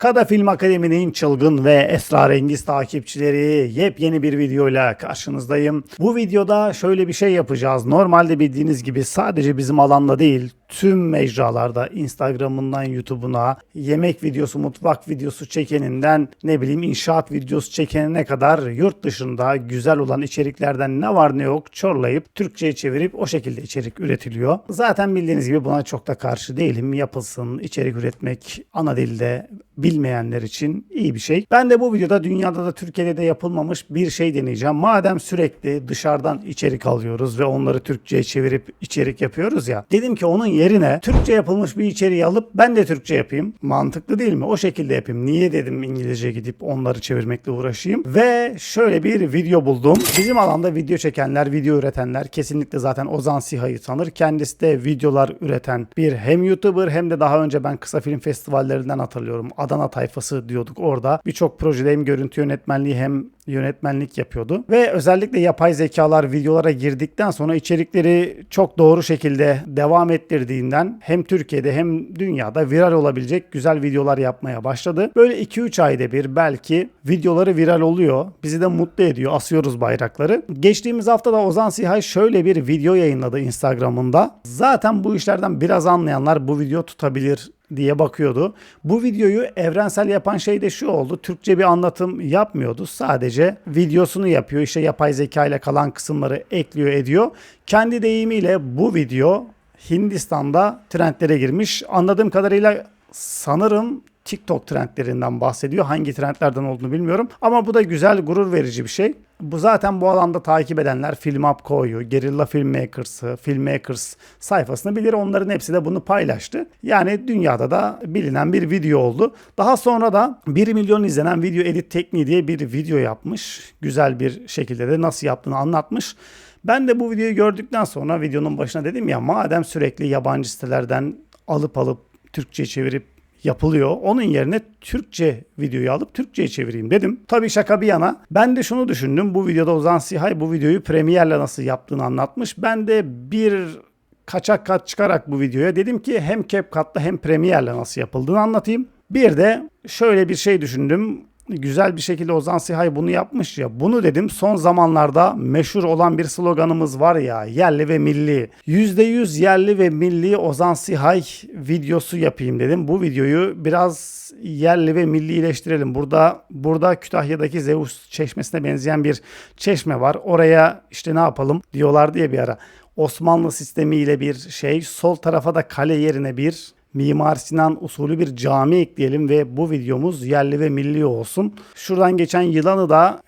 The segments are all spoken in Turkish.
Kada Film Akademi'nin çılgın ve esrarengiz takipçileri, yepyeni bir videoyla karşınızdayım. Bu videoda şöyle bir şey yapacağız. Normalde bildiğiniz gibi sadece bizim alanda değil, tüm mecralarda, Instagram'ından YouTube'una, yemek videosu, mutfak videosu çekeninden inşaat videosu çekenine kadar yurt dışında güzel olan içeriklerden ne var ne yok çorlayıp Türkçe'ye çevirip o şekilde içerik üretiliyor. Zaten bildiğiniz gibi buna çok da karşı değilim. Yapılsın, içerik üretmek ana dilde bilmeyenler için iyi bir şey. Ben de bu videoda dünyada da Türkiye'de de yapılmamış bir şey deneyeceğim. Madem sürekli dışarıdan içerik alıyoruz ve onları Türkçe'ye çevirip içerik yapıyoruz ya. Dedim ki onun yerine Türkçe yapılmış bir içeriği alıp ben de Türkçe yapayım. Mantıklı değil mi? O şekilde yapayım. Niye dedim İngilizce gidip onları çevirmekle uğraşayım. Ve şöyle bir video buldum. Bizim alanda video çekenler, video üretenler kesinlikle zaten Ozan Siha'yı tanır. Kendisi de videolar üreten bir hem YouTuber hem de daha önce ben kısa film festivallerinden hatırlıyorum. Adana Tayfası diyorduk orada. Birçok projede hem görüntü yönetmenliği hem yönetmenlik yapıyordu. Ve özellikle yapay zekalar videolara girdikten sonra içerikleri çok doğru şekilde devam ettirdiğinden hem Türkiye'de hem dünyada viral olabilecek güzel videolar yapmaya başladı. Böyle 2-3 ayda bir belki videoları viral oluyor. Bizi de mutlu ediyor. Asıyoruz bayrakları. Geçtiğimiz hafta da Ozan Sihay şöyle bir video yayınladı Instagram'ında. Zaten bu işlerden biraz anlayanlar bu video tutabilir diye bakıyordu. Bu videoyu evrensel yapan şey de şu oldu. Türkçe bir anlatım yapmıyordu. Sadece videosunu yapıyor. İşte yapay zeka ile kalan kısımları ekliyor ediyor. Kendi deyimiyle bu video Hindistan'da trendlere girmiş. Anladığım kadarıyla sanırım TikTok trendlerinden bahsediyor. Hangi trendlerden olduğunu bilmiyorum. Ama bu da güzel, gurur verici bir şey. Bu zaten bu alanda takip edenler Filmapko'yu, Guerrilla Filmmakers'ı, Filmmakers sayfasını bilir. Onların hepsi de bunu paylaştı. Yani dünyada da bilinen bir video oldu. Daha sonra da 1 milyon izlenen video edit tekniği diye bir video yapmış. Güzel bir şekilde de nasıl yaptığını anlatmış. Ben de bu videoyu gördükten sonra videonun başına dedim ya madem sürekli yabancı sitelerden alıp Türkçe çevirip yapılıyor. Onun yerine Türkçe videoyu alıp Türkçe'ye çevireyim dedim. Tabii şaka bir yana. Ben de şunu düşündüm. Bu videoda Ozan Sihay bu videoyu Premiere'le nasıl yaptığını anlatmış. Ben de bir kaçak kat çıkarak bu videoya dedim ki hem CapCut'la hem Premiere'le nasıl yapıldığını anlatayım. Bir de şöyle bir şey düşündüm. Güzel bir şekilde Ozan Sihay bunu yapmış ya. Bunu dedim son zamanlarda meşhur olan bir sloganımız var ya, yerli ve milli. %100 yerli ve milli Ozan Sihay videosu yapayım dedim. Bu videoyu biraz yerli ve millileştirelim. Burada Kütahya'daki Zeus çeşmesine benzeyen bir çeşme var. Oraya işte ne yapalım diyorlar diye bir ara. Osmanlı sistemiyle bir şey. Sol tarafa da kale yerine bir Mimar Sinan usulü bir cami ekleyelim ve bu videomuz yerli ve milli olsun. Şuradan geçen yılanı da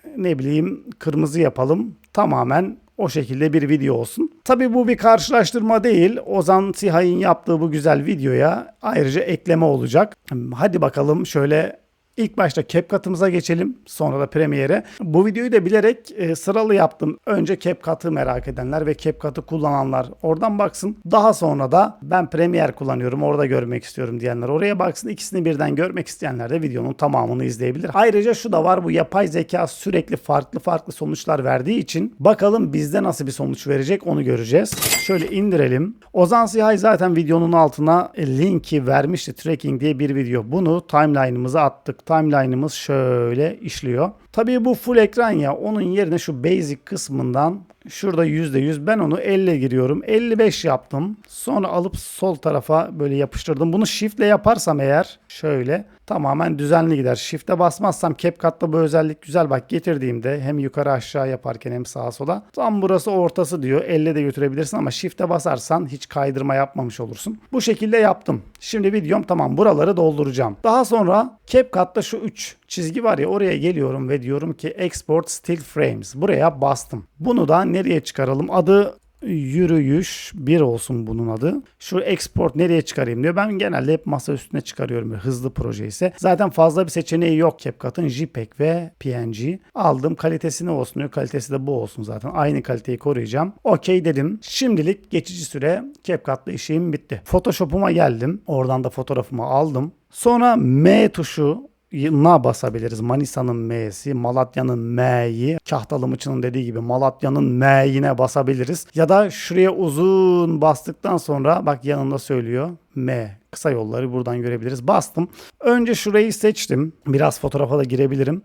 kırmızı yapalım. Tamamen o şekilde bir video olsun. Tabii bu bir karşılaştırma değil. Ozan Sihay'ın yaptığı bu güzel videoya ayrıca ekleme olacak. Hadi bakalım şöyle İlk başta CapCut'ımıza geçelim. Sonra da Premiere'e. Bu videoyu da bilerek sıralı yaptım. Önce CapCut'ı merak edenler ve CapCut'ı kullananlar oradan baksın. Daha sonra da ben Premiere kullanıyorum, orada görmek istiyorum diyenler oraya baksın. İkisini birden görmek isteyenler de videonun tamamını izleyebilir. Ayrıca şu da var, bu yapay zeka sürekli farklı sonuçlar verdiği için bakalım bizde nasıl bir sonuç verecek onu göreceğiz. Şöyle indirelim. Ozan Sihay zaten videonun altına linki vermişti. Tracking diye bir video. Bunu timeline'ımıza attık. Timeline'ımız şöyle işliyor. Tabii bu full ekran ya. Onun yerine şu basic kısmından şurada %100 ben onu 50 giriyorum. 55 yaptım. Sonra alıp sol tarafa böyle yapıştırdım. Bunu shift ile yaparsam eğer şöyle tamamen düzenli gider. Shift'e basmazsam CapCut'ta bu özellik güzel. Bak getirdiğimde hem yukarı aşağı yaparken hem sağa sola. Tam burası ortası diyor. 50 de götürebilirsin ama shift'e basarsan hiç kaydırma yapmamış olursun. Bu şekilde yaptım. Şimdi videom tamam. Buraları dolduracağım. Daha sonra CapCut'ta şu 3 çizgi var ya, oraya geliyorum ve diyorum ki Export Still Frames. Buraya bastım. Bunu da nereye çıkaralım? Adı yürüyüş 1 olsun bunun adı. Şu export nereye çıkarayım diyor. Ben genelde hep masa üstüne çıkarıyorum. Hızlı proje ise. Zaten fazla bir seçeneği yok CapCut'ın. JPEG ve PNG. Aldım. Kalitesi ne olsun diyor. Kalitesi de bu olsun zaten. Aynı kaliteyi koruyacağım. Okey dedim. Şimdilik geçici süre CapCut'la işim bitti. Photoshop'uma geldim. Oradan da fotoğrafımı aldım. Sonra M tuşu na basabiliriz. Manisa'nın M'si, Malatya'nın M'yi, Kahtalı Mıçı'nın dediği gibi Malatya'nın M'yine basabiliriz. Ya da şuraya uzun bastıktan sonra bak yanında söylüyor M. Kısa yolları buradan görebiliriz. Bastım. Önce şurayı seçtim. Biraz fotoğrafa da girebilirim.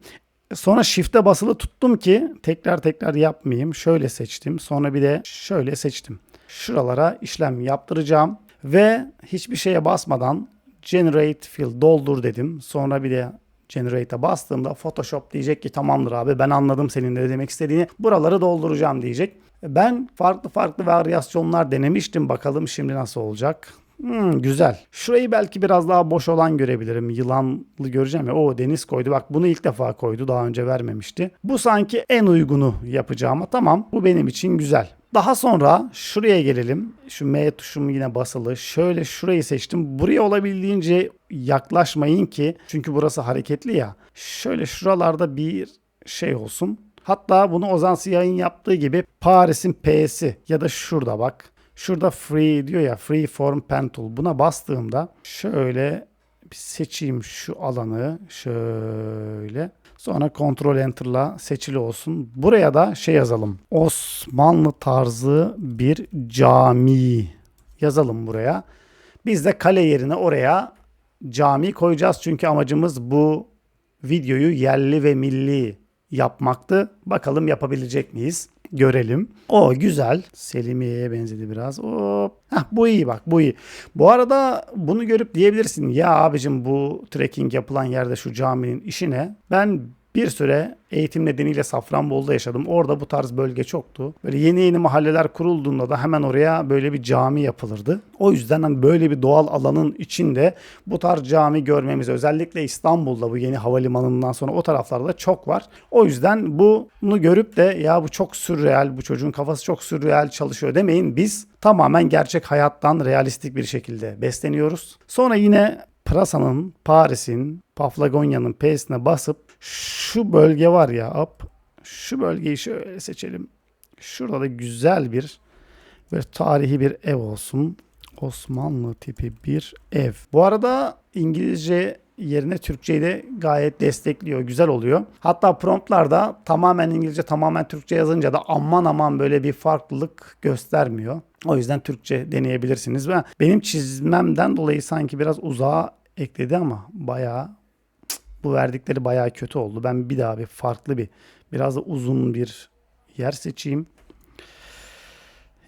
Sonra shift'e basılı tuttum ki tekrar yapmayayım. Şöyle seçtim. Sonra bir de şöyle seçtim. Şuralara işlem yaptıracağım. Ve hiçbir şeye basmadan Generate Fill doldur dedim. Sonra bir de Generate'e bastığımda Photoshop diyecek ki tamamdır abi ben anladım senin de demek istediğini. Buraları dolduracağım diyecek. Ben farklı varyasyonlar denemiştim. Bakalım şimdi nasıl olacak. Güzel. Şurayı belki biraz daha boş olan görebilirim. Yılanlı göreceğim ya. O deniz koydu. Bak bunu ilk defa koydu. Daha önce vermemişti. Bu sanki en uygunu yapacağıma. Tamam. Bu benim için güzel. Daha sonra şuraya gelelim. Şu M tuşum yine basılı. Şöyle şurayı seçtim. Buraya olabildiğince yaklaşmayın ki. Çünkü burası hareketli ya. Şöyle şuralarda bir şey olsun. Hatta bunu Ozan Siyah'ın yaptığı gibi Paris'in P'si ya da şurada bak. Şurada free diyor ya, free form pen tool. Buna bastığımda şöyle bir seçeyim şu alanı şöyle. Sonra Ctrl Enter'la seçili olsun. Buraya da şey yazalım. Osmanlı tarzı bir cami yazalım buraya. Biz de kale yerine oraya cami koyacağız. Çünkü amacımız bu videoyu yerli ve milli yapmaktı. Bakalım yapabilecek miyiz? Görelim. O güzel. Selimiye'ye benzedi biraz. Hop. Heh, bu iyi bak bu iyi. Bu arada bunu görüp diyebilirsin. Ya abicim bu trekking yapılan yerde şu caminin işi ne? Ben bir süre eğitim nedeniyle Safranbolu'da yaşadım. Orada bu tarz bölge çoktu. Böyle yeni mahalleler kurulduğunda da hemen oraya böyle bir cami yapılırdı. O yüzden hani böyle bir doğal alanın içinde bu tarz cami görmemiz özellikle İstanbul'da bu yeni havalimanından sonra o taraflarda çok var. O yüzden bunu görüp de ya bu çok sürreal, bu çocuğun kafası çok sürreal çalışıyor demeyin. Biz tamamen gerçek hayattan realistik bir şekilde besleniyoruz. Sonra yine Pırasa'nın, Paris'in, Paflagonya'nın P'sine basıp şu bölge var ya hop, şu bölgeyi şöyle seçelim. Şurada da güzel bir böyle tarihi bir ev olsun. Osmanlı tipi bir ev. Bu arada İngilizce yerine Türkçeyi de gayet destekliyor. Güzel oluyor. Hatta promptlarda tamamen İngilizce tamamen Türkçe yazınca da aman böyle bir farklılık göstermiyor. O yüzden Türkçe deneyebilirsiniz. Ve benim çizmemden dolayı sanki biraz uzağa ekledi ama bayağı bu verdikleri bayağı kötü oldu. Ben bir daha farklı biraz da uzun bir yer seçeyim.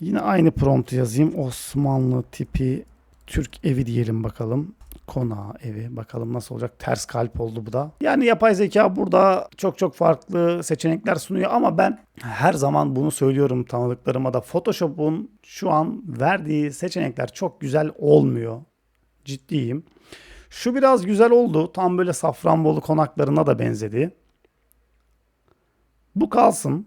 Yine aynı promptu yazayım. Osmanlı tipi Türk evi diyelim bakalım. Konağı evi. Bakalım nasıl olacak. Ters kalp oldu bu da. Yani yapay zeka burada çok farklı seçenekler sunuyor ama ben her zaman bunu söylüyorum tanıdıklarıma da. Photoshop'un şu an verdiği seçenekler çok güzel olmuyor. Ciddiyim. Şu biraz güzel oldu. Tam böyle Safranbolu konaklarına da benzedi. Bu kalsın.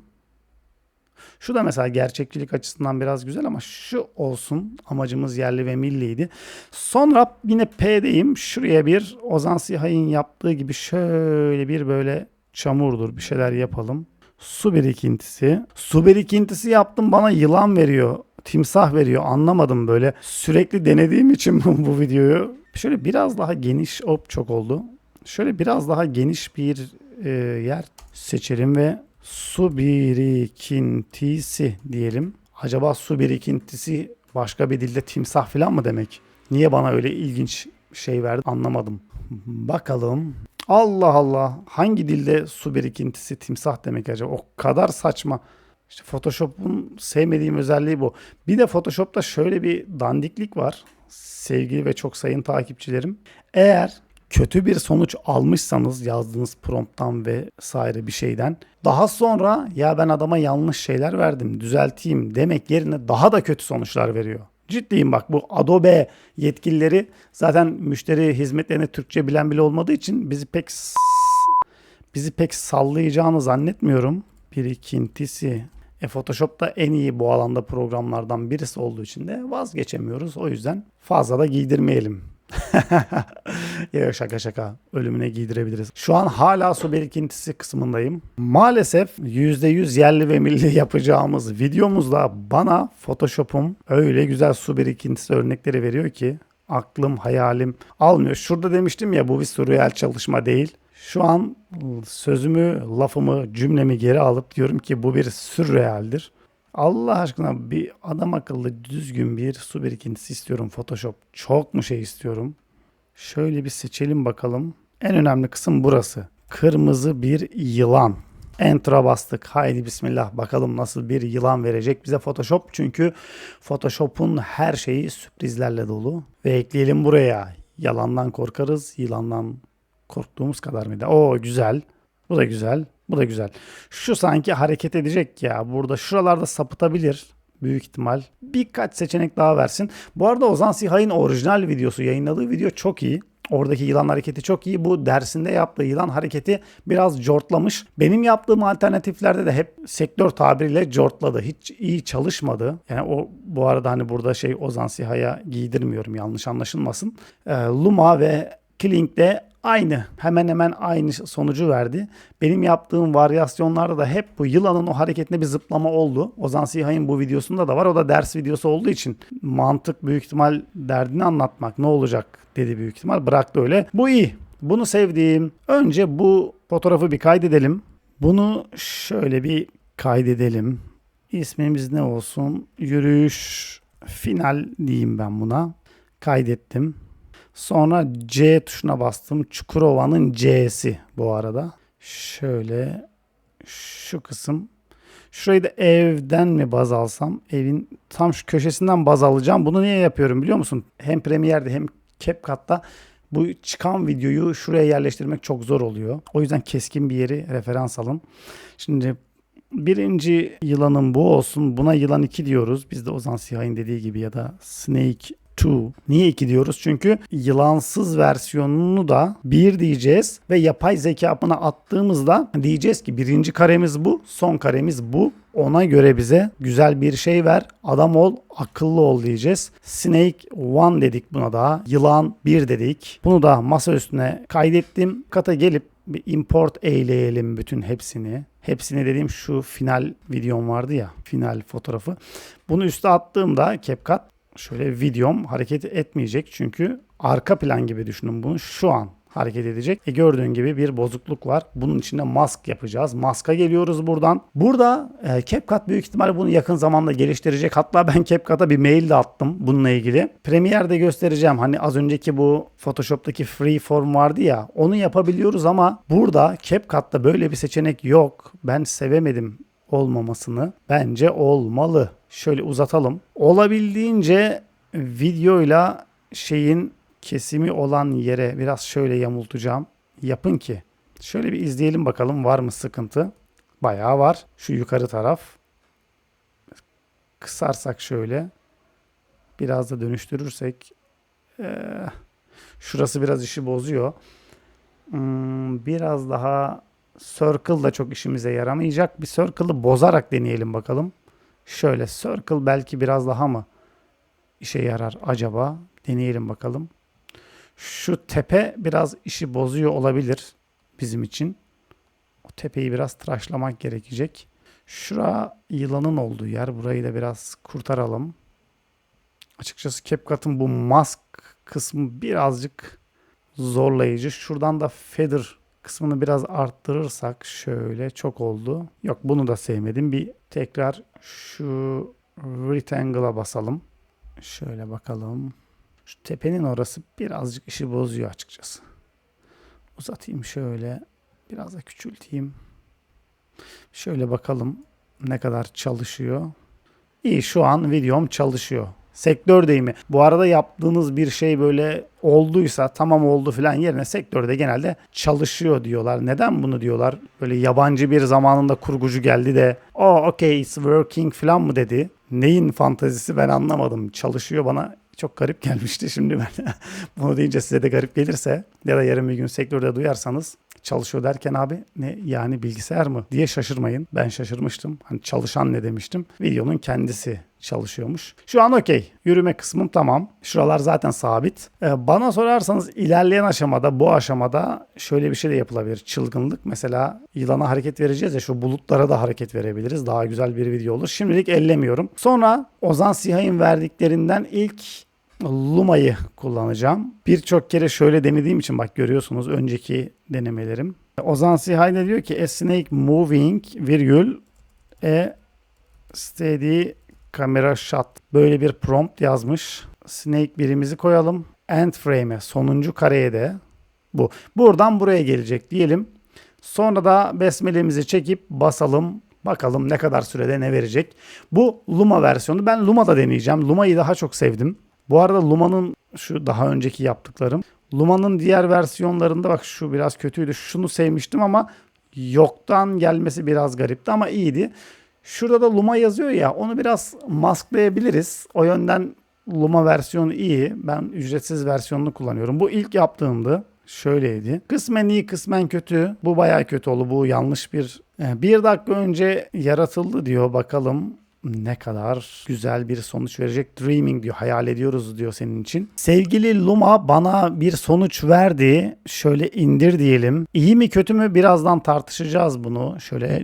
Şu da mesela gerçekçilik açısından biraz güzel ama şu olsun. Amacımız yerli ve milliydi. Sonra yine P'deyim. Şuraya bir Ozan Sihay'ın yaptığı gibi şöyle bir böyle çamurdur bir şeyler yapalım. Su birikintisi. Su birikintisi yaptım bana yılan veriyor. Timsah veriyor. Anlamadım böyle. Sürekli denediğim için bu videoyu. Şöyle biraz daha geniş. Hop çok oldu. Şöyle biraz daha geniş bir yer seçelim ve su birikintisi diyelim. Acaba su birikintisi başka bir dilde timsah falan mı demek? Niye bana öyle ilginç şey verdi anlamadım. Bakalım. Allah Allah. Hangi dilde su birikintisi timsah demek acaba? O kadar saçma. İşte Photoshop'un sevmediğim özelliği bu. Bir de Photoshop'ta şöyle bir dandiklik var. Sevgili ve çok sayın takipçilerim. Eğer kötü bir sonuç almışsanız yazdığınız prompttan vesaire bir şeyden daha sonra ya ben adama yanlış şeyler verdim düzelteyim demek yerine daha da kötü sonuçlar veriyor. Ciddiyim bak bu Adobe yetkilileri zaten müşteri hizmetlerini Türkçe bilen bile olmadığı için bizi pek sallayacağını zannetmiyorum. Birikintisi. Photoshop'ta en iyi bu alanda programlardan birisi olduğu için de vazgeçemiyoruz. O yüzden fazla da giydirmeyelim. Ya şaka ölümüne giydirebiliriz. Şu an hala su birikintisi kısmındayım. Maalesef %100 yerli ve milli yapacağımız videomuzda bana Photoshop'um öyle güzel su birikintisi örnekleri veriyor ki aklım hayalim almıyor. Şurada demiştim ya, bu bir sürreal çalışma değil. Şu an sözümü, lafımı, cümlemi geri alıp diyorum ki bu bir sürrealdir. Allah aşkına bir adam akıllı düzgün bir su birikintisi istiyorum Photoshop. Çok mu şey istiyorum? Şöyle bir seçelim bakalım. En önemli kısım burası. Kırmızı bir yılan. Enter'a bastık. Haydi bismillah, bakalım nasıl bir yılan verecek bize Photoshop. Çünkü Photoshop'un her şeyi sürprizlerle dolu. Ve ekleyelim buraya. Yalandan korkarız, yılandan korktuğumuz kadar mıydı? Oo, güzel. Bu da güzel. Bu da güzel. Şu sanki hareket edecek ya. Burada şuralarda sapıtabilir. Büyük ihtimal. Birkaç seçenek daha versin. Bu arada Ozan Sihay'ın orijinal videosu, yayınladığı video çok iyi. Oradaki yılan hareketi çok iyi. Bu dersinde yaptığı yılan hareketi biraz cortlamış. Benim yaptığım alternatiflerde de hep sektör tabiriyle cortladı. Hiç iyi çalışmadı. Yani o, bu arada hani burada Ozan Sihay'a giydirmiyorum, yanlış anlaşılmasın. Luma ve Kling de aynı, hemen hemen aynı sonucu verdi. Benim yaptığım varyasyonlarda da hep bu yılanın o hareketinde bir zıplama oldu. Ozan Sihay'ın bu videosunda da var. O da ders videosu olduğu için mantık büyük ihtimal derdini anlatmak, ne olacak dedi büyük ihtimal. Bıraktı öyle. Bu iyi. Bunu sevdiğim. Önce bu fotoğrafı bir kaydedelim. Bunu şöyle bir kaydedelim. İsmimiz ne olsun? Yürüyüş final diyeyim ben buna. Kaydettim. Sonra C tuşuna bastım. Çukurova'nın C'si bu arada. Şöyle şu kısım. Şurayı da evden mi baz alsam? Evin tam şu köşesinden baz alacağım. Bunu niye yapıyorum biliyor musun? Hem Premiere'de hem CapCut'ta bu çıkan videoyu şuraya yerleştirmek çok zor oluyor. O yüzden keskin bir yeri referans alın. Şimdi birinci yılanın bu olsun. Buna yılan 2 diyoruz. Biz de Ozan Sihay'ın dediği gibi, ya da Snake 2. Niye 2 diyoruz? Çünkü yılansız versiyonunu da 1 diyeceğiz ve yapay zeka buna attığımızda diyeceğiz ki birinci karemiz bu, son karemiz bu. Ona göre bize güzel bir şey ver, adam ol, akıllı ol diyeceğiz. Snake 1 dedik buna da. Yılan 1 dedik. Bunu da masa üstüne kaydettim. Kata gelip bir import eyleyelim bütün hepsini. Hepsini dediğim şu final videom vardı ya, final fotoğrafı. Bunu üste attığımda CapCut, şöyle videom hareket etmeyecek çünkü arka plan gibi düşünün bunu. Şu an hareket edecek. Gördüğün gibi bir bozukluk var. Bunun içinde mask yapacağız. Maska geliyoruz buradan. Burada CapCut büyük ihtimalle bunu yakın zamanda geliştirecek. Hatta ben CapCut'a bir mail de attım bununla ilgili. Premiere'de göstereceğim. Hani az önceki bu Photoshop'taki freeform vardı ya, onu yapabiliyoruz ama burada CapCut'ta böyle bir seçenek yok. Ben sevemedim olmamasını. Bence olmalı. Şöyle uzatalım. Olabildiğince videoyla kesimi olan yere biraz şöyle yamultacağım. Yapın ki. Şöyle bir izleyelim bakalım, var mı sıkıntı? Bayağı var. Şu yukarı taraf. Kısarsak şöyle. Biraz da dönüştürürsek. Şurası biraz işi bozuyor. Biraz daha circle da çok işimize yaramayacak. Bir circle'ı bozarak deneyelim bakalım. Şöyle circle belki biraz daha mı işe yarar acaba? Deneyelim bakalım. Şu tepe biraz işi bozuyor olabilir bizim için. O tepeyi biraz tıraşlamak gerekecek. Şura yılanın olduğu yer. Burayı da biraz kurtaralım. Açıkçası CapCut'ın bu mask kısmı birazcık zorlayıcı. Şuradan da feather kısmını biraz arttırırsak şöyle, çok oldu. Yok, bunu da sevmedim. Bir tekrar şu rectangle'a basalım. Şöyle bakalım. Şu tepenin orası birazcık işi bozuyor açıkçası. Uzatayım şöyle. Biraz da küçülteyim. Şöyle bakalım ne kadar çalışıyor. İyi, şu an videom çalışıyor. Sektör deyimi. Bu arada yaptığınız bir şey böyle olduysa, tamam oldu falan yerine sektörde genelde çalışıyor diyorlar. Neden bunu diyorlar? Böyle yabancı bir zamanında kurgucu geldi de okay it's working falan mı dedi? Neyin fantazisi ben anlamadım. Çalışıyor, bana çok garip gelmişti. Şimdi ben bunu deyince size de garip gelirse ya da yarın bir gün sektörde duyarsanız, çalışıyor derken abi ne yani, bilgisayar mı diye şaşırmayın. Ben şaşırmıştım. Hani çalışan ne demiştim. Videonun kendisi çalışıyormuş. Şu an okey. Yürüme kısmım tamam. Şuralar zaten sabit. Bana sorarsanız ilerleyen aşamada, bu aşamada şöyle bir şey de yapılabilir. Çılgınlık. Mesela yılana hareket vereceğiz ya, şu bulutlara da hareket verebiliriz. Daha güzel bir video olur. Şimdilik ellemiyorum. Sonra Ozan Sihay'ın verdiklerinden ilk Luma'yı kullanacağım. Birçok kere şöyle denediğim için bak görüyorsunuz önceki denemelerim. Ozan Sihay ne diyor ki a snake moving virgül a steady camera shot. Böyle bir prompt yazmış. Snake birimizi koyalım. End frame'e sonuncu kareye de bu. Buradan buraya gelecek diyelim. Sonra da besmelemizi çekip basalım. Bakalım ne kadar sürede ne verecek. Bu Luma versiyonu. Ben Luma'da deneyeceğim. Luma'yı daha çok sevdim. Bu arada Luma'nın şu daha önceki yaptıklarım. Luma'nın diğer versiyonlarında bak şu biraz kötüydü. Şunu sevmiştim ama yoktan gelmesi biraz garipti ama iyiydi. Şurada da Luma yazıyor ya onu biraz masklayabiliriz. O yönden Luma versiyonu iyi. Ben ücretsiz versiyonunu kullanıyorum. Bu ilk yaptığımdı. Şöyleydi. Kısmen iyi kısmen kötü. Bu bayağı kötü oldu. Bu yanlış bir dakika önce yaratıldı diyor. Bakalım ne kadar güzel bir sonuç verecek. Dreaming diyor. Hayal ediyoruz diyor senin için. Sevgili Luma bana bir sonuç verdi. Şöyle indir diyelim. İyi mi kötü mü birazdan tartışacağız bunu. Şöyle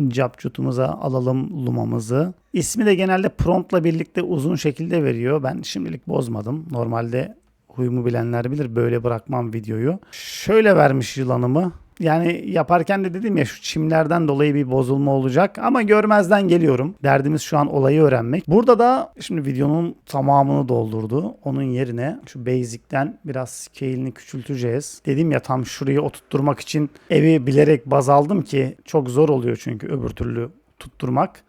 capcutumuza alalım Luma'mızı. İsmi de genelde promptla birlikte uzun şekilde veriyor. Ben şimdilik bozmadım. Normalde huyumu bilenler bilir böyle bırakmam videoyu. Şöyle vermiş yılanımı. Yani yaparken de dedim ya şu çimlerden dolayı bir bozulma olacak ama görmezden geliyorum. Derdimiz şu an olayı öğrenmek. Burada da şimdi videonun tamamını doldurdu. Onun yerine şu basic'ten biraz scale'ini küçülteceğiz. Dedim ya tam şurayı oturtturmak için evi bilerek baz aldım ki çok zor oluyor çünkü öbür türlü tutturmak.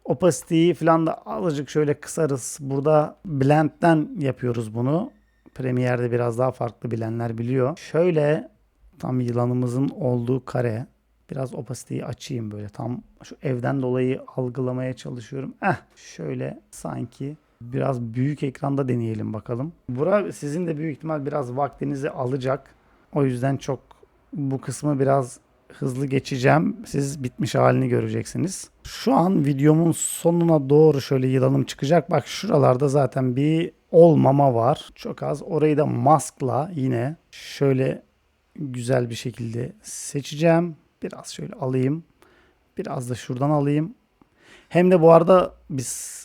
Opacity'yi falan da azıcık şöyle kısarız. Burada blend'den yapıyoruz bunu. Premiere'de biraz daha farklı bilenler biliyor. Şöyle tam yılanımızın olduğu kare. Biraz opacity'yi açayım böyle. Tam şu evden dolayı algılamaya çalışıyorum. Şöyle sanki biraz büyük ekranda deneyelim bakalım. Bura sizin de büyük ihtimal biraz vaktinizi alacak. O yüzden çok bu kısmı biraz hızlı geçeceğim. Siz bitmiş halini göreceksiniz. Şu an videomun sonuna doğru şöyle yılanım çıkacak. Bak şuralarda zaten bir olmama var. Çok az. Orayı da maskla yine şöyle güzel bir şekilde seçeceğim. Biraz şöyle alayım. Biraz da şuradan alayım. Hem de bu arada biz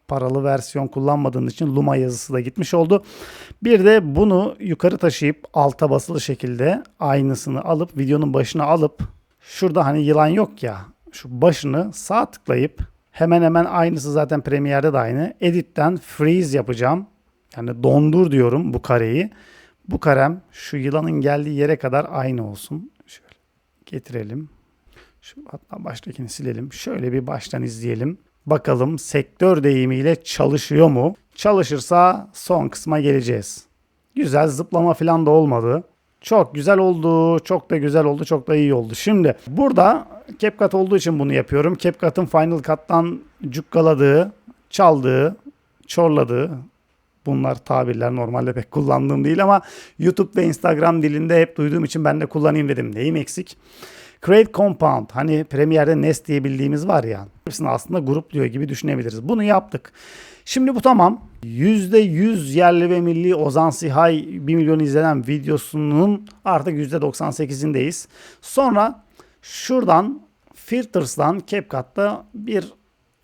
paralı versiyon kullanmadığımız için Luma yazısı da gitmiş oldu. Bir de bunu yukarı taşıyıp alta basılı şekilde aynısını alıp videonun başına alıp şurada hani yılan yok ya şu başını sağ tıklayıp hemen hemen aynısı zaten Premiere'de de aynı. Edit'ten freeze yapacağım. Yani dondur diyorum bu kareyi. Bu karem şu yılanın geldiği yere kadar aynı olsun. Şöyle getirelim. Şu hatta baştakini silelim. Şöyle bir baştan izleyelim. Bakalım sektör deyimiyle çalışıyor mu? Çalışırsa son kısma geleceğiz. Güzel zıplama falan da olmadı. Çok güzel oldu. Çok da güzel oldu. Çok da iyi oldu. Şimdi burada CapCut olduğu için bunu yapıyorum. CapCut'ın Final Cut'tan cukkaladığı, çaldığı, çorladığı bunlar tabirler normalde pek kullandığım değil ama YouTube ve Instagram dilinde hep duyduğum için ben de kullanayım dedim. Neyim eksik? Create Compound. Hani Premiere'de Nest diye bildiğimiz var ya. Hepsini aslında grupluyor gibi düşünebiliriz. Bunu yaptık. Şimdi bu tamam. %100 yerli ve milli Ozan Sihay 1 milyon izlenen videosunun artık %98'indeyiz. Sonra şuradan Filters'dan CapCut'ta bir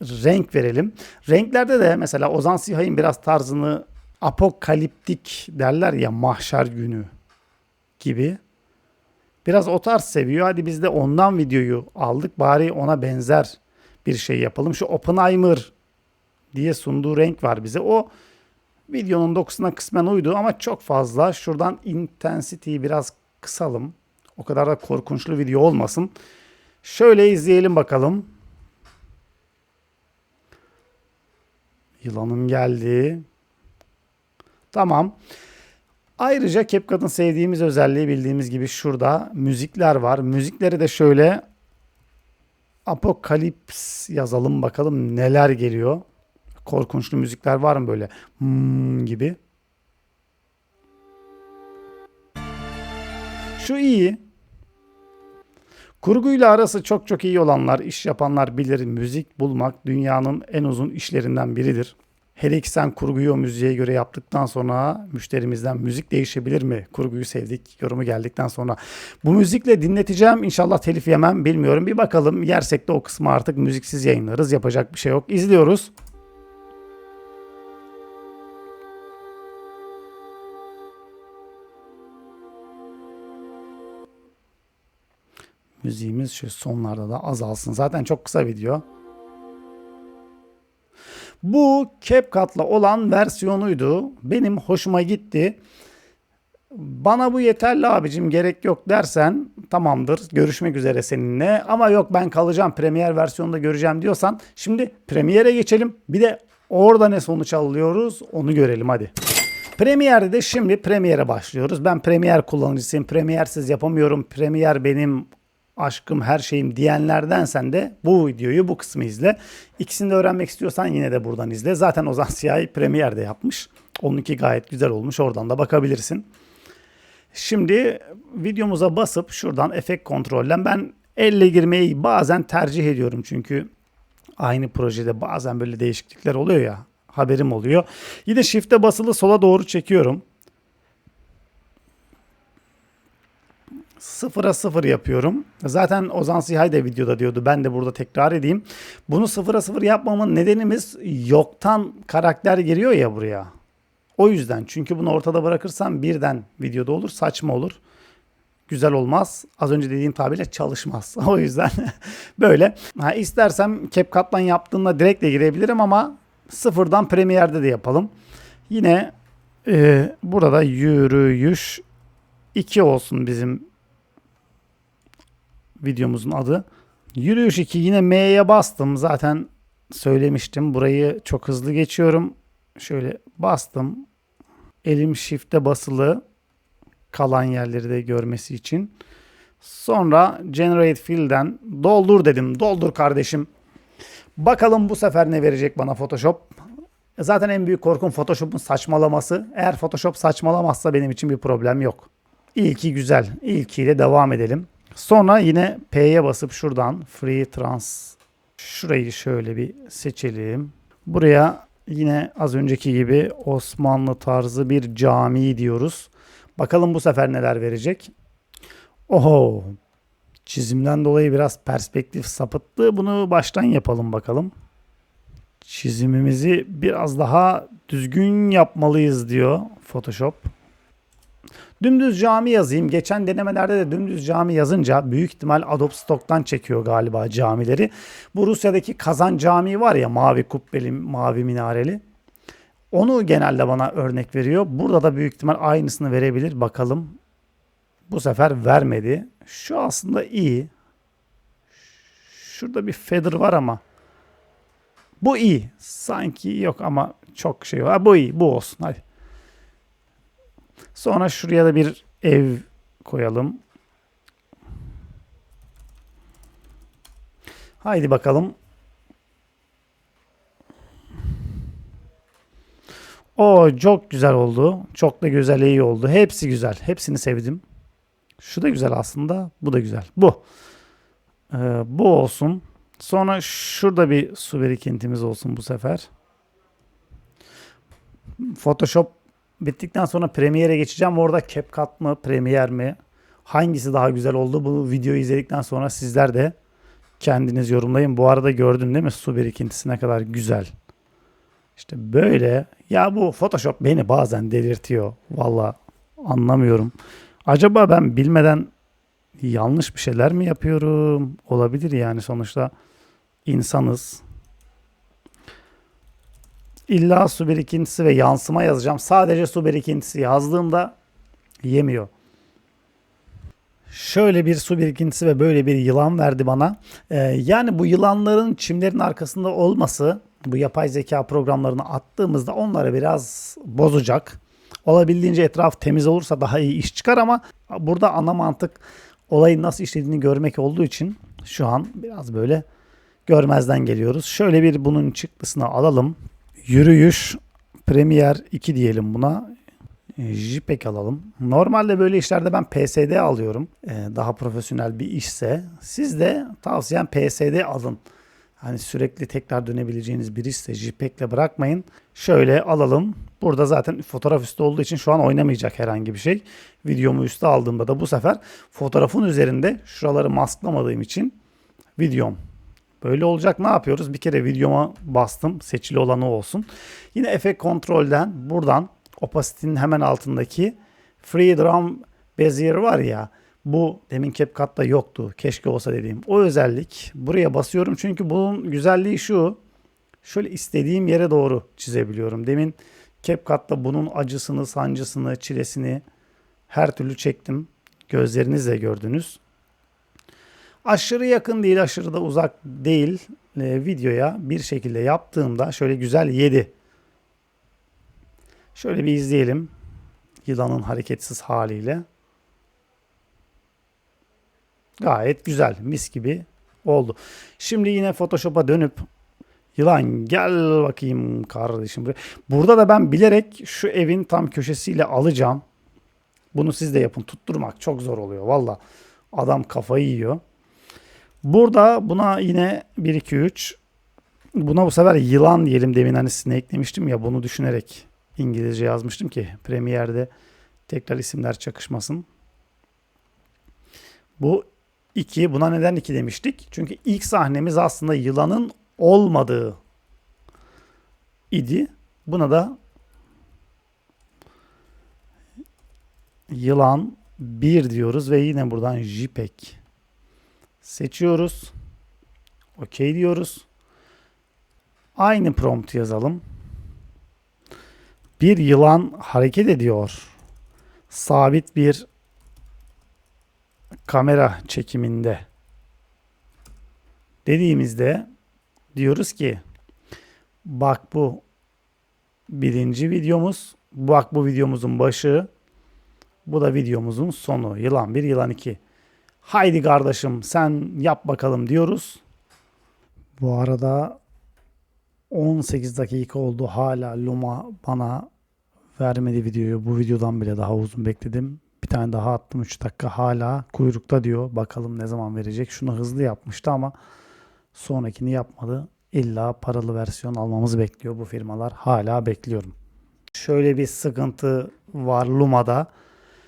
renk verelim. Renklerde de mesela Ozan Sihay'ın biraz tarzını apokaliptik derler ya mahşer günü gibi. Biraz o tarz seviyor. Hadi biz de ondan videoyu aldık. Bari ona benzer bir şey yapalım. Şu Oppenheimer diye sunduğu renk var bize. O videonun dokusuna kısmen uydu ama çok fazla. Şuradan intensity'yi biraz kısalım. O kadar da korkunçlu video olmasın. Şöyle izleyelim bakalım. Yılanım geldi. Tamam. Ayrıca CapCut'ın sevdiğimiz özelliği bildiğimiz gibi şurada müzikler var. Müzikleri de şöyle Apokalips yazalım bakalım neler geliyor. Korkunçlu müzikler var mı böyle gibi. Şu iyi. Kurguyla arası çok çok iyi olanlar, iş yapanlar bilir. Müzik bulmak dünyanın en uzun işlerinden biridir. Hele ki sen kurguyu o müziğe göre yaptıktan sonra müşterimizden müzik değişebilir mi? Kurguyu sevdik, yorumu geldikten sonra. Bu müzikle dinleteceğim. İnşallah telif yemem bilmiyorum. Bir bakalım. Yersek de o kısmı artık müziksiz yayınlarız. Yapacak bir şey yok. İzliyoruz. Müziğimiz şu sonlarda da azalsın. Zaten çok kısa video. Bu CapCut'la olan versiyonuydu. Benim hoşuma gitti. Bana bu yeterli abicim, gerek yok dersen tamamdır, görüşmek üzere seninle. Ama yok ben kalacağım Premiere versiyonunda göreceğim diyorsan şimdi Premiere'e geçelim. Bir de orada ne sonuç alıyoruz onu görelim hadi. Premiere'de de şimdi Premiere'e başlıyoruz. Ben Premiere kullanıcısıyım. Premiere'siz yapamıyorum. Premiere benim aşkım, her şeyim diyenlerdensen de bu videoyu, bu kısmı izle. İkisini de öğrenmek istiyorsan yine de buradan izle. Zaten Ozan Siyahi Premiere'de yapmış. Onunki gayet güzel olmuş. Oradan da bakabilirsin. Şimdi videomuza basıp şuradan efekt kontrolden ben elle girmeyi bazen tercih ediyorum. Çünkü aynı projede bazen böyle değişiklikler oluyor ya, haberim oluyor. Yine shift'e basılı sola doğru çekiyorum. 0'a 0 yapıyorum. Zaten Ozan Sihay da videoda diyordu. Ben de burada tekrar edeyim. Bunu 0'a 0 yapmamın nedenimiz yoktan karakter giriyor ya buraya. O yüzden. Çünkü bunu ortada bırakırsam birden videoda olur. Saçma olur. Güzel olmaz. Az önce dediğim tabirle çalışmaz. O yüzden böyle. İstersem CapCut'tan yaptığımda direkt de girebilirim ama sıfırdan Premiere'de de yapalım. Yine burada yürüyüş 2 olsun bizim videomuzun adı. Yürüyüş 2, yine M'ye bastım. Zaten söylemiştim. Burayı çok hızlı geçiyorum. Şöyle bastım. Elim shift'e basılı. Kalan yerleri de görmesi için. Sonra Generate Fill'den doldur dedim. Doldur kardeşim. Bakalım bu sefer ne verecek bana Photoshop. Zaten en büyük korkum Photoshop'un saçmalaması. Eğer Photoshop saçmalamazsa benim için bir problem yok. İlki güzel. İlkiyle devam edelim. Sonra yine P'ye basıp şuradan Free Trans, şurayı şöyle bir seçelim. Buraya yine az önceki gibi Osmanlı tarzı bir cami diyoruz. Bakalım bu sefer neler verecek. Oho. Çizimden dolayı biraz perspektif sapıttı. Bunu baştan yapalım bakalım. Çizimimizi biraz daha düzgün yapmalıyız diyor Photoshop. Dümdüz cami yazayım. Geçen denemelerde de dümdüz cami yazınca büyük ihtimal Adobe Stock'tan çekiyor galiba camileri. Bu Rusya'daki Kazan Camii var ya, mavi kubbeli, mavi minareli. Onu genelde bana örnek veriyor. Burada da büyük ihtimal aynısını verebilir. Bakalım. Bu sefer vermedi. Şu aslında iyi. Şurada bir feather var ama. Bu iyi. Sanki yok ama çok şey var. Bu iyi. Bu olsun. Hadi. Sonra şuraya da bir ev koyalım. Haydi bakalım. O çok güzel oldu. Çok da güzel, iyi oldu. Hepsi güzel. Hepsini sevdim. Şu da güzel aslında. Bu da güzel. Bu. Bu olsun. Sonra şurada bir su birikintimiz olsun bu sefer. Photoshop bittikten sonra Premiere'e geçeceğim. Orada CapCut mı, Premiere mi? Hangisi daha güzel oldu? Bu videoyu izledikten sonra sizler de kendiniz yorumlayın. Bu arada gördün değil mi? Su birikintisi ne kadar güzel. İşte böyle. Ya bu Photoshop beni bazen delirtiyor. Valla anlamıyorum. Acaba ben bilmeden yanlış bir şeyler mi yapıyorum? Olabilir yani, sonuçta insanız. İlla su birikintisi ve yansıma yazacağım. Sadece su birikintisi yazdığımda yemiyor. Şöyle bir su birikintisi ve böyle bir yılan verdi bana. Yani bu yılanların çimlerin arkasında olması, bu yapay zeka programlarını attığımızda onları biraz bozacak. Olabildiğince etraf temiz olursa daha iyi iş çıkar ama burada ana mantık olayın nasıl işlediğini görmek olduğu için şu an biraz böyle görmezden geliyoruz. Şöyle bir bunun çıktısını alalım. Yürüyüş Premiere 2 diyelim buna. JPEG alalım. Normalde böyle işlerde ben PSD alıyorum. Daha profesyonel bir işse. Siz de tavsiyem PSD alın. Hani sürekli tekrar dönebileceğiniz bir işse JPEG ile bırakmayın. Şöyle alalım. Burada zaten fotoğraf üstü olduğu için şu an oynamayacak herhangi bir şey. Videomu üste aldığımda da bu sefer fotoğrafın üzerinde şuraları masklamadığım için videom böyle olacak. Ne yapıyoruz? Bir kere videoma bastım. Seçili olanı olsun. Yine efekt kontrolden buradan opacity'nin hemen altındaki Free Drum Bezier var ya. Bu demin CapCut'ta yoktu. Keşke olsa dediğim. O özellik. Buraya basıyorum çünkü bunun güzelliği şu. Şöyle istediğim yere doğru çizebiliyorum. Demin CapCut'ta bunun acısını, sancısını, çilesini her türlü çektim. Gözlerinizle gördünüz. Aşırı yakın değil, aşırı da uzak değil. Videoya bir şekilde yaptığımda şöyle güzel yedi. Şöyle bir izleyelim. Yılanın hareketsiz haliyle. Gayet güzel, mis gibi oldu. Şimdi yine Photoshop'a dönüp yılan gel bakayım kardeşim buraya. Burada da ben bilerek şu evin tam köşesiyle alacağım. Bunu siz de yapın. Tutturmak çok zor oluyor. Valla adam kafayı yiyor. Burada buna yine 1 2 3. Buna bu sefer yılan diyelim, demin hani snake demiştim ya, bunu düşünerek İngilizce yazmıştım ki Premiere'de tekrar isimler çakışmasın. Bu 2. Buna neden 2 demiştik? Çünkü ilk sahnemiz aslında yılanın olmadığı idi. Buna da yılan 1 diyoruz ve yine buradan JPEG seçiyoruz. OK diyoruz. Aynı prompt yazalım. Bir yılan hareket ediyor. Sabit bir kamera çekiminde dediğimizde diyoruz ki bak bu birinci videomuz, bak bu videomuzun başı, bu da videomuzun sonu. Yılan 1, yılan 2. Haydi kardeşim sen yap bakalım diyoruz. Bu arada 18 dakika oldu. Hala Luma bana vermedi videoyu. Bu videodan bile daha uzun bekledim. Bir tane daha attım 3 dakika. Hala kuyrukta diyor. Bakalım ne zaman verecek. Şunu hızlı yapmıştı ama sonrakini yapmadı. İlla paralı versiyon almamızı bekliyor bu firmalar. Hala bekliyorum. Şöyle bir sıkıntı var Luma'da.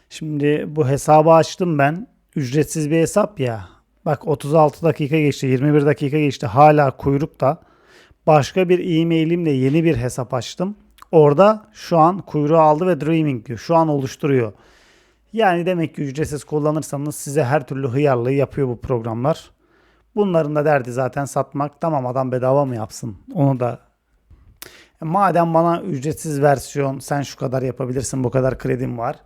Şimdi bu hesabı açtım ben. Ücretsiz bir hesap ya. Bak 36 dakika geçti, 21 dakika geçti. Hala kuyrukta. Başka bir e-mailimle yeni bir hesap açtım. Orada şu an kuyruğu aldı ve Dreaming diyor. Şu an oluşturuyor. Yani demek ki ücretsiz kullanırsanız size her türlü hıyarlığı yapıyor bu programlar. Bunların da derdi zaten satmak. Tamam, adam bedava mı yapsın? Onu da madem bana ücretsiz versiyon, sen şu kadar yapabilirsin, bu kadar kredim var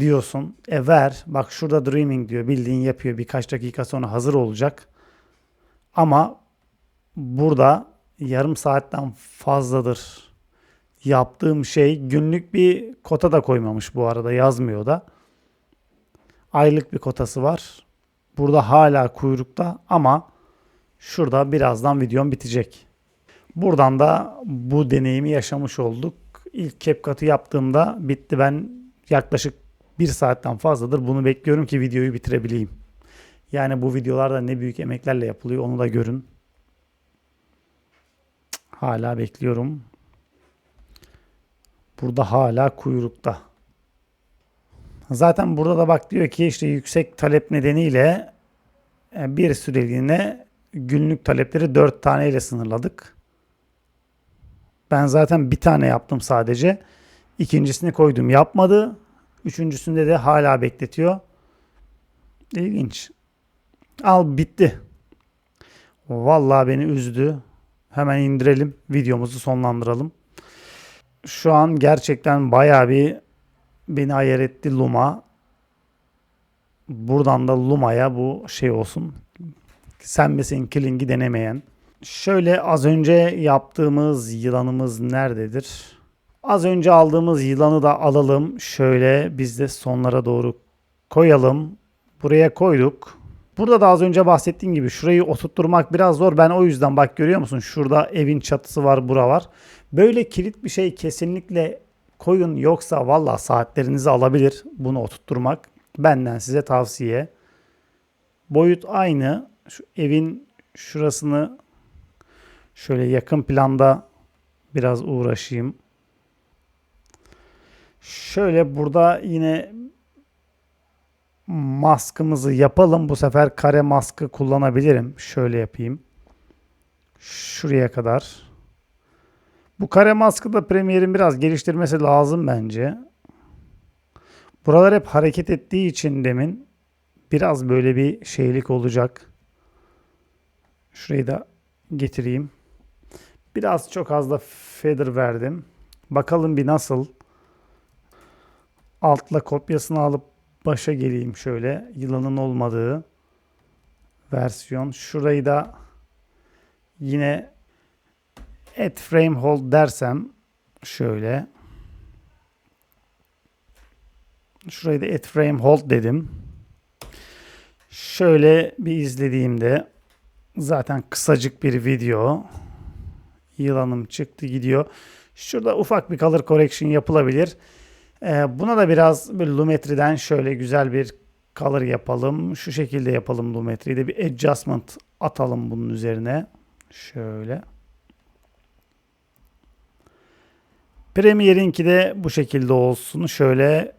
diyorsun. Ver. Bak şurada Dreaming diyor. Bildiğin yapıyor. Birkaç dakika sonra hazır olacak. Ama burada yarım saatten fazladır yaptığım şey. Günlük bir kota da koymamış bu arada, yazmıyor da. Aylık bir kotası var. Burada hala kuyrukta ama şurada birazdan videom bitecek. Buradan da bu deneyimi yaşamış olduk. İlk CapCut'ı yaptığımda bitti. Ben yaklaşık 1 saatten fazladır bunu bekliyorum ki videoyu bitirebileyim. Yani bu videolarda ne büyük emeklerle yapılıyor onu da görün. Hala bekliyorum. Burada hala kuyrukta. Zaten burada da bak diyor ki işte yüksek talep nedeniyle bir süreliğine günlük talepleri 4 taneyle sınırladık. Ben zaten bir tane yaptım sadece. İkincisini koydum, yapmadı. Üçüncüsünde de hala bekletiyor. İlginç. Al bitti. Vallahi beni üzdü. Hemen indirelim. Videomuzu sonlandıralım. Şu an gerçekten bayağı bir beni ayar etti Luma. Buradan da Luma'ya bu şey olsun. Sen misin Killing'i denemeyen. Şöyle az önce yaptığımız yılanımız nerededir? Az önce aldığımız yılanı da alalım. Şöyle biz de sonlara doğru koyalım. Buraya koyduk. Burada da az önce bahsettiğim gibi şurayı oturtturmak biraz zor. Ben o yüzden bak görüyor musun? Şurada evin çatısı var, bura var. Böyle kilit bir şey kesinlikle koyun. Yoksa valla saatlerinizi alabilir bunu oturtturmak. Benden size tavsiye. Boyut aynı. Şu evin şurasını şöyle yakın planda biraz uğraşayım. Şöyle burada yine maskımızı yapalım. Bu sefer kare maskı kullanabilirim. Şöyle yapayım. Şuraya kadar. Bu kare maskı da Premiere'in biraz geliştirmesi lazım bence. Buralar hep hareket ettiği için demin biraz böyle bir şeylik olacak. Şurayı da getireyim. Biraz çok az da feather verdim. Bakalım bir nasıl. Altla kopyasını alıp başa geleyim şöyle. Yılanın olmadığı versiyon. Şurayı da yine add frame hold dersem şöyle. Şurayı da add frame hold dedim. Şöyle bir izlediğimde zaten kısacık bir video. Yılanım çıktı gidiyor. Şurada ufak bir color correction yapılabilir. Buna da biraz bir Lumetri'den şöyle güzel bir color yapalım. Şu şekilde yapalım Lumetri'yi de bir adjustment atalım bunun üzerine. Şöyle. Premiere'inki de bu şekilde olsun. Şöyle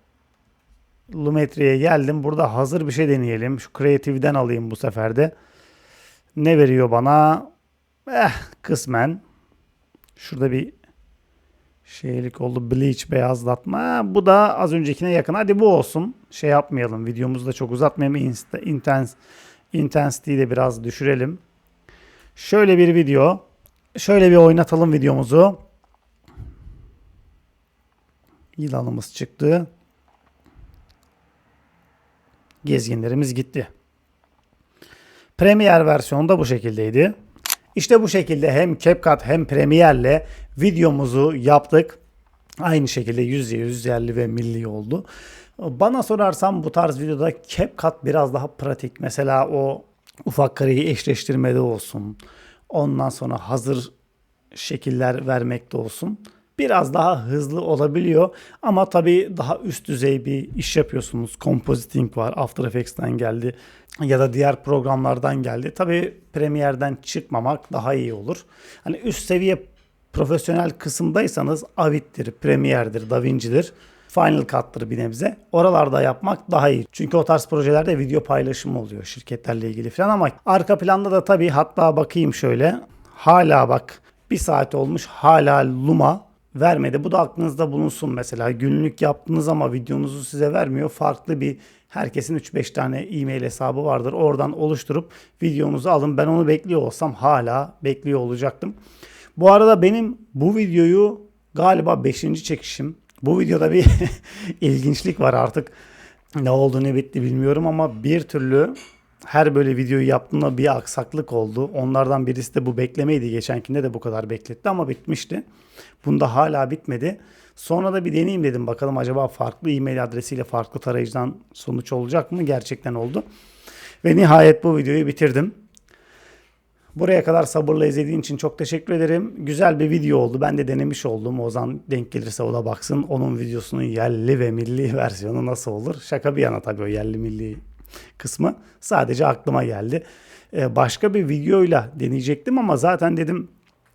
Lumetri'ye geldim. Burada hazır bir şey deneyelim. Şu Creative'den alayım bu sefer de. Ne veriyor bana? Kısmen. Şurada bir şeylik oldu. Bleach beyazlatma. Bu da az öncekine yakın. Hadi bu olsun. Şey yapmayalım. Videomuzu da çok uzatmayalım. Intensity'yi de biraz düşürelim. Şöyle bir video. Şöyle bir oynatalım videomuzu. Yılanımız çıktı. Gezginlerimiz gitti. Premiere versiyonu da bu şekildeydi. İşte bu şekilde hem CapCut hem Premiere'le videomuzu yaptık. Aynı şekilde yüz yerli ve milli oldu. Bana sorarsan bu tarz videoda CapCut biraz daha pratik. Mesela o ufak kareyi eşleştirmede olsun. Ondan sonra hazır şekiller vermekte olsun. Biraz daha hızlı olabiliyor ama tabii daha üst düzey bir iş yapıyorsunuz. Compositing var, After Effects'ten geldi ya da diğer programlardan geldi. Tabii Premiere'den çıkmamak daha iyi olur. Hani üst seviye profesyonel kısımdaysanız Avid'dir, Premiere'dir, DaVinci'dir, Final Cut'tır bir nebze. Oralarda yapmak daha iyi. Çünkü o tarz projelerde video paylaşımı oluyor şirketlerle ilgili falan ama arka planda da tabii hatta bakayım şöyle. Hala bak 1 saat olmuş hala Luma vermedi. Bu da aklınızda bulunsun mesela. Günlük yaptınız ama videonuzu size vermiyor. Farklı bir herkesin 3-5 tane e-mail hesabı vardır. Oradan oluşturup videonuzu alın. Ben onu bekliyor olsam hala bekliyor olacaktım. Bu arada benim bu videoyu galiba 5. çekişim. Bu videoda bir ilginçlik var artık. Ne oldu ne bitti bilmiyorum ama bir türlü her böyle videoyu yaptığımda bir aksaklık oldu. Onlardan birisi de bu beklemeydi. Geçenkinde de bu kadar bekletti ama bitmişti. Bunda hala bitmedi. Sonra da bir deneyeyim dedim. Bakalım acaba farklı e-mail adresiyle farklı tarayıcıdan sonuç olacak mı? Gerçekten oldu. Ve nihayet bu videoyu bitirdim. Buraya kadar sabırla izlediğin için çok teşekkür ederim. Güzel bir video oldu. Ben de denemiş oldum. Ozan denk gelirse o da baksın. Onun videosunun yerli ve milli versiyonu nasıl olur? Şaka bir yana tabii o yerli milli kısmı. Sadece aklıma geldi. Başka bir videoyla deneyecektim ama zaten dedim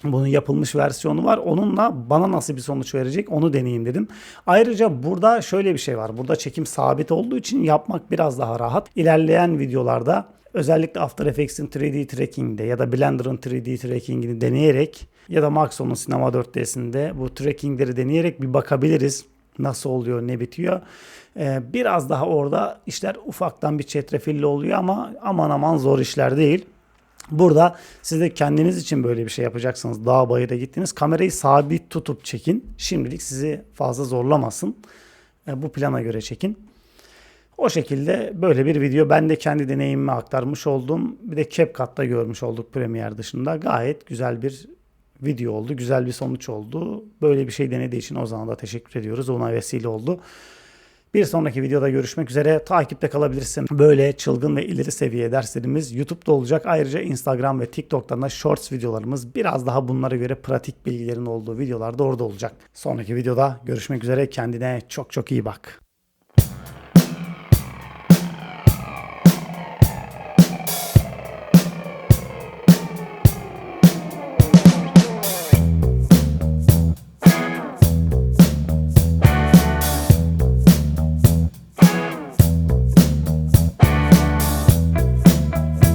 bunun yapılmış versiyonu var. Onunla bana nasıl bir sonuç verecek onu deneyeyim dedim. Ayrıca burada şöyle bir şey var. Burada çekim sabit olduğu için yapmak biraz daha rahat. İlerleyen videolarda özellikle After Effects'in 3D tracking'de ya da Blender'ın 3D tracking'ini deneyerek ya da Maxon'un Cinema 4D'sinde bu tracking'leri deneyerek bir bakabiliriz. Nasıl oluyor, ne bitiyor. Biraz daha orada işler ufaktan bir çetrefilli oluyor ama aman aman zor işler değil. Burada siz de kendiniz için böyle bir şey yapacaksınız. Dağ bayıra gittiniz. Kamerayı sabit tutup çekin. Şimdilik sizi fazla zorlamasın. Bu plana göre çekin. O şekilde böyle bir video. Ben de kendi deneyimimi aktarmış oldum. Bir de CapCut'ta görmüş olduk Premiere dışında. Gayet güzel bir video oldu. Güzel bir sonuç oldu. Böyle bir şey denediği için Ozan'a da teşekkür ediyoruz. Ona vesile oldu. Bir sonraki videoda görüşmek üzere. Takipte kalabilirsin. Böyle çılgın ve ileri seviye derslerimiz YouTube'da olacak. Ayrıca Instagram ve TikTok'tan da Shorts videolarımız biraz daha bunlara göre pratik bilgilerin olduğu videolarda orada olacak. Sonraki videoda görüşmek üzere. Kendine çok çok iyi bak.